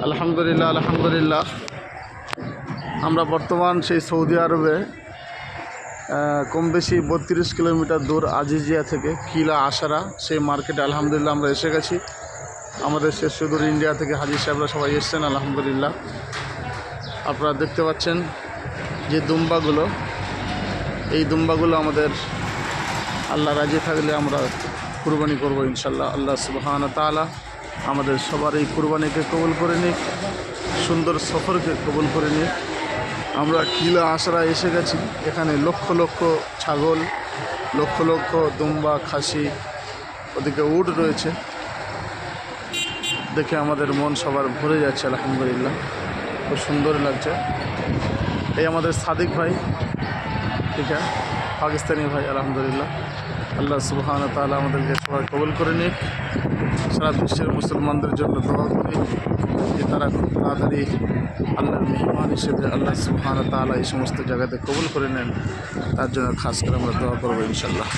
আলহামদুলিল্লাহ আলহামদুলিল্লাহ। আমরা বর্তমান সেই সৌদি আরবে কম বেশি 32 কিলোমিটার দূর আজিজিয়া থেকে কিলা আশারা সেই মার্কেটে আলহামদুলিল্লাহ আমরা এসে গেছি। আমাদের শেষ সুদূর ইন্ডিয়া থেকে হাজি সাহেবরা সবাই এসছেন আলহামদুলিল্লাহ। আপনারা দেখতে পাচ্ছেন যে দুম্বাগুলো, এই দুম্বাগুলো আমাদের আল্লাহ রাজি থাকলে আমরা কুরবানি করব ইনশাল্লাহ। আল্লাহ সুবহানাহু ওয়া তাআলা আমাদের সবার এই কুরবানিকে কবুল করে নিক, সুন্দর সফরকে কবুল করে নিক। আমরা কিলা আশারা এসে গেছি। এখানে লক্ষ লক্ষ ছাগল, লক্ষ লক্ষ দুম্বা, খাসি, ওদিকে উট রয়েছে। দেখে আমাদের মন সবার ভরে যাচ্ছে আলহামদুলিল্লাহ, খুব সুন্দর লাগছে। এই আমাদের সাদিক ভাই, ঠিক আছে, পাকিস্তানি ভাই আলহামদুলিল্লাহ। আল্লাহ সুবহানাহু ওয়া তাআলা আমাদেরকে সবাই কবুল করে নিক। সারা বিশ্বের মুসলমানদের জন্য দোয়া করি যে তারা খুব তাড়াতাড়ি আল্লাহর মেহমান হিসেবে আল্লাহ সুবহানাহু ওয়া তাআলা এই সমস্ত জায়গাতে কবুল করে নেন, তার জন্য খাস করে আমরা দোয়া করবো ইনশাল্লাহ।